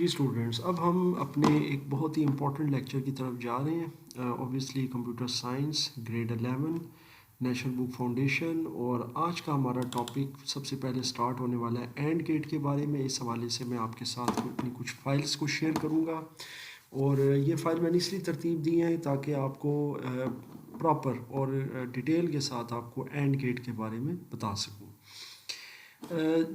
جی students, اب ہم اپنے ایک بہت ہی امپورٹنٹ لیکچر کی طرف جا رہے ہیں. Obviously computer science grade 11 national book foundation. اور آج کا ہمارا ٹاپک سب سے پہلے سٹارٹ ہونے والا ہے اینڈ گیٹ کے بارے میں. اس حوالے سے میں آپ کے ساتھ اپنی کچھ فائلز کو شیئر کروں گا، اور یہ فائل میں نے اس لیے ترتیب دی ہیں تاکہ آپ کو پراپر اور ڈیٹیل کے ساتھ آپ کو اینڈ گیٹ کے بارے میں بتا سکوں.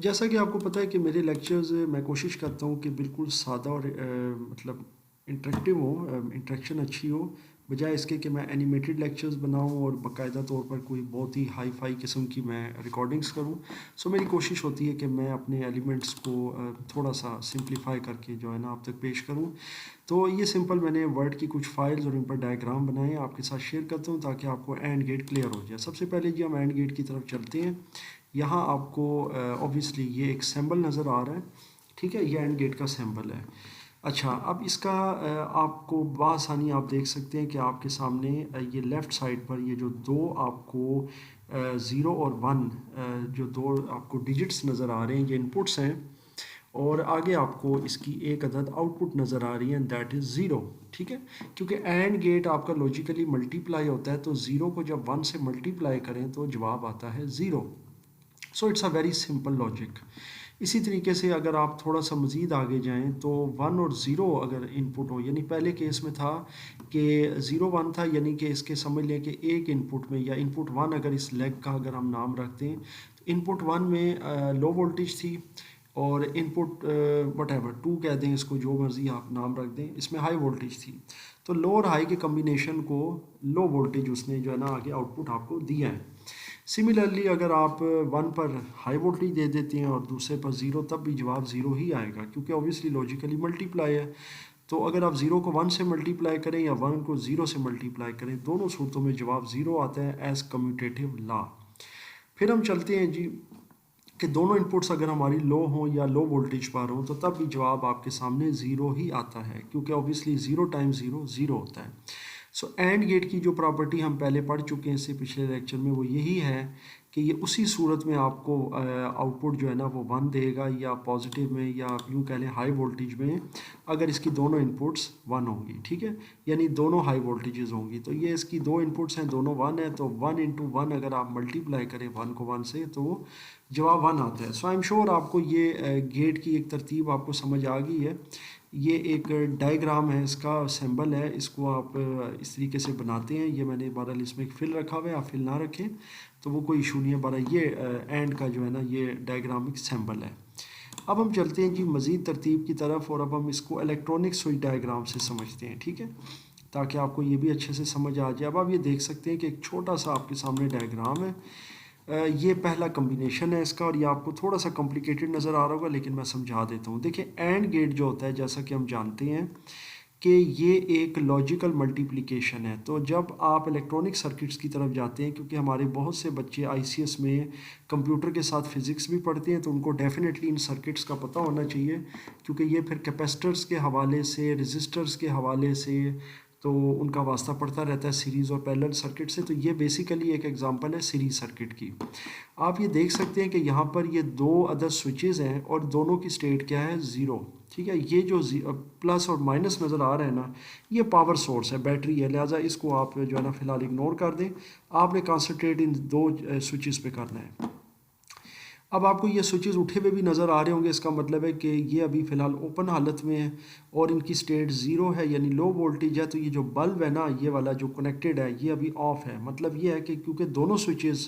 جیسا کہ آپ کو پتہ ہے کہ میرے لیکچرز میں کوشش کرتا ہوں کہ بالکل سادہ اور مطلب انٹریکٹیو ہو، انٹریکشن اچھی ہو، بجائے اس کے کہ میں اینیمیٹڈ لیکچرز بناؤں اور باقاعدہ طور پر کوئی بہت ہی ہائی فائی قسم کی میں ریکارڈنگز کروں. سو میری کوشش ہوتی ہے کہ میں اپنے ایلیمنٹس کو تھوڑا سا سمپلیفائی کر کے جو ہے نا آپ تک پیش کروں. تو یہ سمپل میں نے ورڈ کی کچھ فائلز اور ان پر ڈائیگرام بنائے ہیں، آپ کے ساتھ شیئر کرتا ہوں تاکہ آپ کو اینڈ گیٹ کلیئر ہو جائے. سب سے پہلے جی ہم اینڈ گیٹ کی طرف چلتے ہیں. یہاں آپ کو اوبویسلی یہ ایک سمبل نظر آ رہا ہے، ٹھیک ہے، یہ اینڈ گیٹ کا سمبل ہے. اچھا، اب اس کا آپ کو بآسانی آپ دیکھ سکتے ہیں کہ آپ کے سامنے یہ لیفٹ سائڈ پر یہ جو دو آپ کو 0 اور 1 جو دو آپ کو ڈیجٹس نظر آ رہے ہیں، یہ انپٹس ہیں، اور آگے آپ کو اس کی ایک عدد آؤٹ پٹ نظر آ رہی ہے، دیٹ از 0. ٹھیک ہے، کیونکہ اینڈ گیٹ آپ کا لوجیکلی ملٹیپلائی ہوتا ہے، تو 0 کو جب 1 سے ملٹیپلائی کریں تو جواب آتا ہے 0. So it's a very simple logic. اسی طریقے سے اگر آپ تھوڑا سا مزید آگے جائیں تو 1 اور 0 اگر ان پٹ ہو، یعنی پہلے کیس میں تھا کہ 0 1 تھا، یعنی کہ اس کے سمجھ لیں کہ ایک ان پٹ میں یا ان پٹ 1 اگر اس لیگ کا اگر ہم نام رکھتے ہیں تو ان پٹ 1 میں لو وولٹیج تھی، اور ان پٹ وٹ ایور 2 کہہ دیں، اس کو جو مرضی آپ نام رکھ دیں، اس میں ہائی وولٹیج تھی. تو لو اور ہائی کے کمبینیشن کو لو وولٹیج اس نے جو ہے نا آگے آؤٹ پٹ آپ کو دیا ہے. سملرلی اگر آپ 1 پر ہائی وولٹیج دے دیتے ہیں اور دوسرے پر 0، تب بھی جواب 0 ہی آئے گا، کیونکہ اوبویسلی لوجیکلی ملٹیپلائی ہے. تو اگر آپ 0 کو 1 سے ملٹیپلائی کریں یا 1 کو 0 سے ملٹیپلائی کریں، دونوں صورتوں میں جواب 0 آتا ہے ایز کمیوٹیٹیو لا. پھر ہم چلتے ہیں جی کہ دونوں انپٹس اگر ہماری لو ہوں یا لو وولٹیج پر ہوں، تو تب بھی جواب آپ کے سامنے 0 ہی آتا ہے، کیونکہ اوبویسلی 0 ٹائمز 0 0 ہوتا ہے. سو اینڈ گیٹ کی جو پراپرٹی ہم پہلے پڑھ چکے ہیں اس سے پچھلے لیکچر میں، وہ یہی ہے کہ یہ اسی صورت میں آپ کو آؤٹ پٹ جو ہے نا وہ 1 دے گا، یا پازیٹیو میں یا یوں کہہ لیں ہائی وولٹیج میں، اگر اس کی دونوں انپٹس 1 ہوں گی. ٹھیک ہے، یعنی دونوں ہائی وولٹیجز ہوں گی. تو یہ اس کی دو انپٹس ہیں، دونوں 1 ہیں، تو 1 انٹو 1 اگر آپ ملٹیپلائی کریں 1 کو 1 سے تو جواب 1 آتا ہے. سو آئی ایم شیور آپ کو یہ گیٹ کی ایک ترتیب آپ کو سمجھ آ گئی ہے. یہ ایک ڈائیگرام ہے، اس کا سمبل ہے، اس کو آپ اس طریقے سے بناتے ہیں. یہ میں نے بہرحال اس میں ایک فل رکھا ہوا ہے، آپ فل نہ رکھیں تو وہ کوئی ایشو نہیں ہے. بہرحال یہ اینڈ کا جو ہے نا یہ ڈائیگرامک سمبل ہے. اب ہم چلتے ہیں جی مزید ترتیب کی طرف، اور اب ہم اس کو الیکٹرانک سوئچ ڈائیگرام سے سمجھتے ہیں. ٹھیک ہے، تاکہ آپ کو یہ بھی اچھے سے سمجھ آ جائے. اب آپ یہ دیکھ سکتے ہیں کہ ایک چھوٹا سا آپ کے سامنے ڈائیگرام ہے. یہ پہلا کمبینیشن ہے اس کا، اور یہ آپ کو تھوڑا سا کمپلیکیٹڈ نظر آ رہا ہوگا، لیکن میں سمجھا دیتا ہوں. دیکھیں، اینڈ گیٹ جو ہوتا ہے جیسا کہ ہم جانتے ہیں کہ یہ ایک لاجیکل ملٹیپلیکیشن ہے. تو جب آپ الیکٹرانک سرکٹس کی طرف جاتے ہیں، کیونکہ ہمارے بہت سے بچے آئی سی ایس میں کمپیوٹر کے ساتھ فزکس بھی پڑھتے ہیں، تو ان کو ڈیفینیٹلی ان سرکٹس کا پتہ ہونا چاہیے، کیونکہ یہ پھر کیپیسٹرز کے حوالے سے، رزسٹرز کے حوالے سے تو ان کا واسطہ پڑتا رہتا ہے سیریز اور پیریلل سرکٹ سے. تو یہ بیسیکلی ایک ایگزامپل ہے سیریز سرکٹ کی. آپ یہ دیکھ سکتے ہیں کہ یہاں پر یہ دو عدد سوئچز ہیں اور دونوں کی سٹیٹ کیا ہے؟ 0. ٹھیک ہے، یہ جو پلس اور مائنس نظر آ رہا ہے نا، یہ پاور سورس ہے، بیٹری ہے، لہٰذا اس کو آپ جو ہے نا فی الحال اگنور کر دیں. آپ نے کانسنٹریٹ ان دو سوئچز پہ کرنا ہے. اب آپ کو یہ سوئچز اٹھے ہوئے بھی نظر آ رہے ہوں گے، اس کا مطلب ہے کہ یہ ابھی فی الحال اوپن حالت میں ہے اور ان کی سٹیٹ 0 ہے، یعنی لو وولٹیج ہے. تو یہ جو بلب ہے نا، یہ والا جو کنیکٹڈ ہے، یہ ابھی آف ہے. مطلب یہ ہے کہ کیونکہ دونوں سوئچز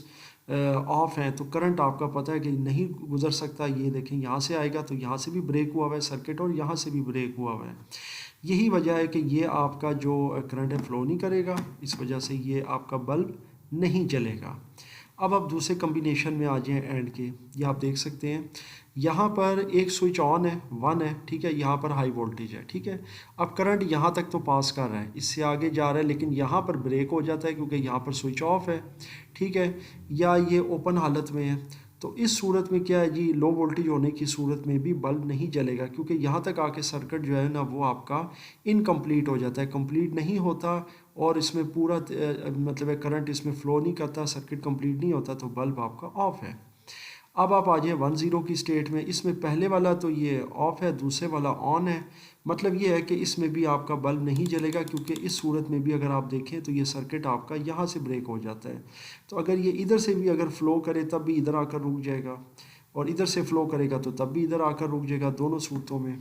آف ہیں تو کرنٹ آپ کا پتہ ہے کہ نہیں گزر سکتا. یہ دیکھیں یہاں سے آئے گا تو یہاں سے بھی بریک ہوا ہوا ہے سرکٹ، اور یہاں سے بھی بریک ہوا ہوا ہے. یہی وجہ ہے کہ یہ آپ کا جو کرنٹ ہے فلو نہیں کرے گا، اس وجہ سے یہ آپ کا بلب نہیں جلے گا. اب آپ دوسرے کمبینیشن میں آ جائیں اینڈ کے. یہ آپ دیکھ سکتے ہیں یہاں پر ایک سوئچ آن ہے، 1 ہے، ٹھیک ہے، یہاں پر ہائی وولٹیج ہے. ٹھیک ہے، اب کرنٹ یہاں تک تو پاس کر رہا ہے، اس سے آگے جا رہا ہے، لیکن یہاں پر بریک ہو جاتا ہے کیونکہ یہاں پر سوئچ آف ہے. ٹھیک ہے، یا یہ اوپن حالت میں ہے. تو اس صورت میں کیا ہے جی، لو وولٹیج ہونے کی صورت میں بھی بلب نہیں جلے گا، کیونکہ یہاں تک آ کے سرکٹ جو ہے نا وہ آپ کا انکمپلیٹ ہو جاتا ہے، کمپلیٹ نہیں ہوتا، اور اس میں پورا مطلب ہے کرنٹ اس میں فلو نہیں کرتا، سرکٹ کمپلیٹ نہیں ہوتا، تو بلب آپ کا آف ہے. अब आप आ जाए 10 की स्टेट में। इसमें पहले वाला तो ये ऑफ है, दूसरे वाला ऑन है। मतलब ये है कि इसमें भी आपका बल्ब नहीं जलेगा, क्योंकि इस सूरत में भी अगर आप देखें तो ये सर्किट आपका यहाँ से ब्रेक हो जाता है। तो अगर ये इधर से भी अगर फ़्लो करे तब भी इधर आकर रुक जाएगा, और इधर से फ़्लो करेगा तो तब भी इधर आकर रुक जाएगा, दोनों सूरतों में।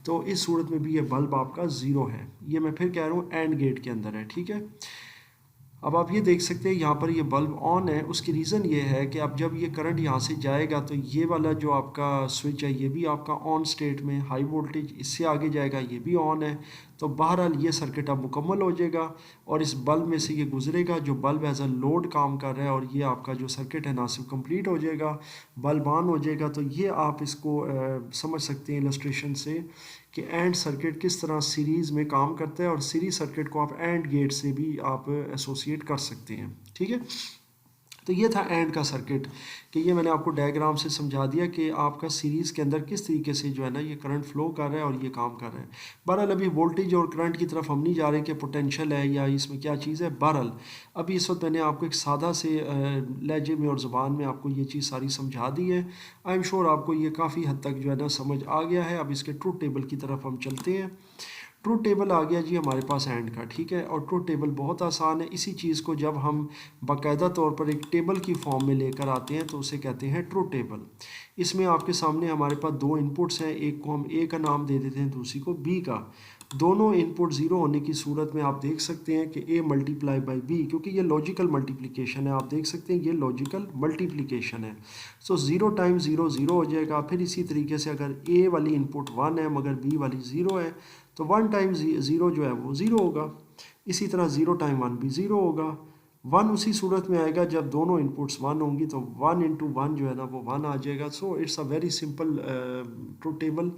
तो इस सूरत में भी ये बल्ब आपका ज़ीरो है। ये मैं फिर कह रहा हूँ एंड गेट के अंदर है, ठीक है। अब आप ये देख सकते हैं यहाँ पर ये बल्ब ऑन है। उसकी रीज़न ये है कि अब जब ये करंट यहाँ से जाएगा तो ये वाला जो आपका स्विच है ये भी आपका ऑन स्टेट में, हाई वोल्टेज इससे आगे जाएगा, ये भी ऑन है। तो बहरहाल ये सर्किट अब मुकम्मल हो जाएगा और इस बल्ब में से ये गुजरेगा, जो बल्ब एज अ लोड काम कर रहा है, और ये आपका जो सर्किट है ना सिर्फ कंप्लीट हो जाएगा, बल्ब ऑन हो जाएगा। तो ये आप इसको समझ सकते हैं इलस्ट्रेशन से कि एंड सर्किट किस तरह सीरीज़ में काम करता है, और सीरीज सर्किट को आप एंड गेट से भी आप एसोसिएट कर सकते हैं, ठीक है। तो ये था एंड का सर्किट, कि ये मैंने आपको डायग्राम से समझा दिया कि आपका सीरीज़ के अंदर किस तरीके से जो है ना ये करंट फ्लो कर रहा है और ये काम कर रहा है। बहरहाल अभी वोल्टेज और करंट की तरफ हम नहीं जा रहे कि पोटेंशियल है या इसमें क्या चीज़ है। बहरहाल अभी इस वक्त मैंने आपको एक सादा से लहजे में और ज़ुबान में आपको ये चीज़ सारी समझा दी है। आई एम श्योर आपको ये काफ़ी हद तक जो है ना समझ आ गया है। अब इसके ट्रूथ टेबल की तरफ हम चलते हैं। ट्रूथ टेबल आ गया जी हमारे पास एंड का, ठीक है। और ट्रूथ टेबल बहुत आसान है। इसी चीज़ को जब हम बाकायदा तौर पर एक टेबल की फॉर्म में लेकर आते हैं तो उसे कहते हैं ट्रूथ टेबल। इसमें आपके सामने हमारे पास दो इनपुट्स हैं, एक को हम ए का नाम दे देते हैं, दूसरी को बी का। दोनों इनपुट ज़ीरो होने की सूरत में आप देख सकते हैं कि ए मल्टीप्लाई बाई बी, क्योंकि ये लॉजिकल मल्टीप्लिकेशन है, आप देख सकते हैं ये लॉजिकल मल्टीप्लिकेशन है। So zero time zero zero हो जाएगा। फिर इसी तरीके से अगर ए वाली इनपुट वन है मगर बी वाली ज़ीरो है तो वन टाइम ज़ीरो जो है वो ज़ीरो होगा। इसी तरह ज़ीरो टाइम वन भी ज़ीरो होगा। वन उसी सूरत में आएगा जब दोनों इनपुट्स वन होंगी, तो वन इंटू वन जो है ना वो वन आ जाएगा। So it's a very simple truth table.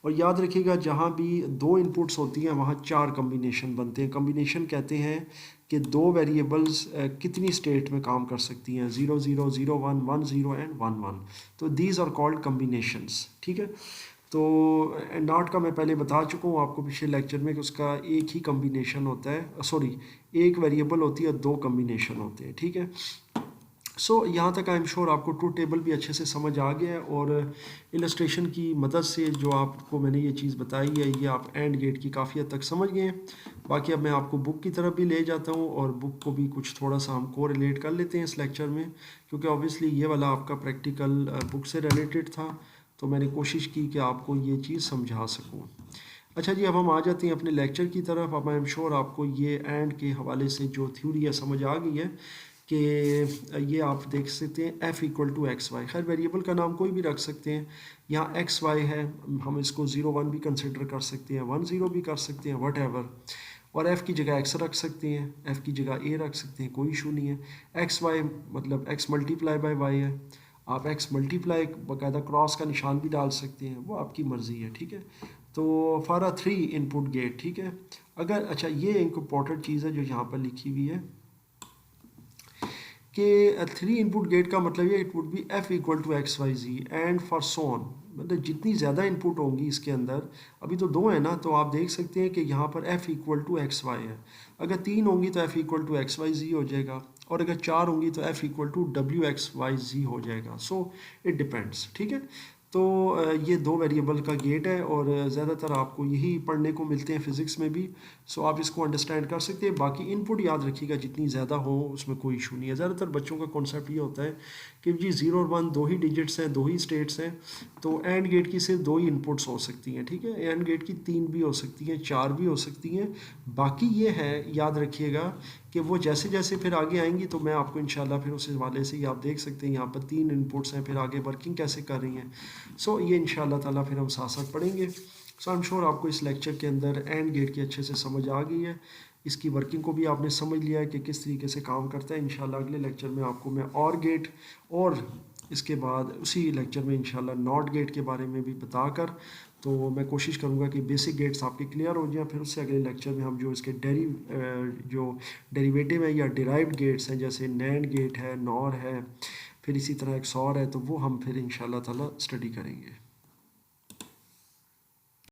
और याद रखिएगा जहाँ भी दो इनपुट्स होती हैं वहाँ चार कम्बिनेशन बनते हैं। कम्बिनेशन कहते हैं कि दो वेरिएबल्स कितनी स्टेट में काम कर सकती हैं, zero zero zero one one zero and one one. तो दीज आर कॉल्ड कम्बिनेशंस, ठीक है। तो नॉट का मैं पहले बता चुका हूँ आपको पिछले लेक्चर में कि उसका एक ही कम्बिनेशन होता है, सॉरी एक वेरिएबल होती है, दो कम्बिनेशन होते हैं, ठीक है। सो यहाँ तक आई एम श्योर आपको ट्रूथ टेबल भी अच्छे से समझ आ गया है, और इलस्ट्रेशन की मदद से जो आपको मैंने ये चीज़ बताई है ये आप एंड गेट की काफ़ी हद तक समझ गए हैं। बाकी अब मैं आपको बुक की तरफ भी ले जाता हूँ और बुक को भी कुछ थोड़ा सा हम को रिलेट कर लेते हैं इस लेक्चर में, क्योंकि ऑब्वियसली ये वाला आपका प्रैक्टिकल बुक से रिलेटेड था, तो मैंने कोशिश की कि आपको ये चीज़ समझा सकूँ। अच्छा जी, अब हम आ जाते हैं अपने लेक्चर की तरफ। अब आई एम श्योर आपको ये एंड के हवाले से जो थ्योरी है समझ आ गई है कि ये आप देख सकते हैं F equal to X Y. खैर वेरिएबल का नाम कोई भी रख सकते हैं। यहाँ एक्स वाई है, हम इसको ज़ीरो वन भी कंसिडर कर सकते हैं, वन ज़ीरो भी कर सकते हैं, वट एवर। और एफ़ की जगह एक्स रख सकते हैं, एफ़ की जगह ए रख सकते हैं, कोई इशू नहीं है। एक्स वाई मतलब एक्स मल्टीप्लाई बाई वाई है। आप एक्स मल्टीप्लाई बाकायदा क्रॉस का निशान भी डाल सकते हैं, वो आपकी मर्ज़ी है, ठीक है। तो for a three input gate, ठीक है। अगर अच्छा ये एक इम्पॉर्टेंट चीज़ है जो यहाँ पर लिखी हुई है कि थ्री इनपुट गेट का मतलब ये it would be F equal to X Y G and for so on. मतलब जितनी ज़्यादा इनपुट होंगी इसके अंदर, अभी तो दो है ना, तो आप देख सकते हैं कि यहाँ पर F equal to X Y है। अगर तीन होंगी तो F equal to X Y G हो जाएगा, और अगर चार होंगी तो F equal to W X Y G हो जाएगा। सो इट डिपेंड्स, ठीक है। तो ये दो वेरिएबल का गेट है, और ज़्यादातर आपको यही पढ़ने को मिलते हैं फ़िज़िक्स में भी। सो आप इसको अंडरस्टैंड कर सकते हैं। बाकी इनपुट याद रखिएगा जितनी ज़्यादा हो उसमें कोई इशू नहीं है। ज़्यादातर बच्चों का कॉन्सेप्ट ये होता है कि जी ज़ीरो और वन दो ही डिजिट्स हैं, दो ही स्टेट्स हैं, तो एंड गेट की सिर्फ दो ही इनपुट्स हो सकती हैं, ठीक है। एंड गेट की तीन भी हो सकती हैं, चार भी हो सकती हैं। बाकी ये है याद रखिएगा कि वो जैसे जैसे फिर आगे आएंगी तो मैं आपको इंशाल्लाह फिर उस हवाले से ही आप देख सकते हैं यहाँ पर तीन इनपुट्स हैं, फिर आगे वर्किंग कैसे कर रही हैं। सो ये इंशाल्लाह ताला फिर हम साथ साथ पढ़ेंगे। सो आई एम श्योर आपको इस लेक्चर के अंदर एंड गेट की अच्छे से समझ आ गई है, इसकी वर्किंग को भी आपने समझ लिया है कि किस तरीके से काम करता है। इंशाल्लाह अगले लेक्चर में आपको मैं और गेट, और इसके बाद उसी लेक्चर में इंशाल्लाह नॉट गेट के बारे में भी बताकर, तो मैं कोशिश करूँगा कि बेसिक गेट्स आपके क्लियर हो जाएं। फिर उससे अगले लेक्चर में हम जो इसके जो डेरिवेटिव है या डिराइव्ड गेट्स हैं, जैसे नैंड गेट है, नॉर है, फिर इसी तरह एक सॉर है, तो वो हम फिर इंशाल्लाह ताला स्टडी करेंगे।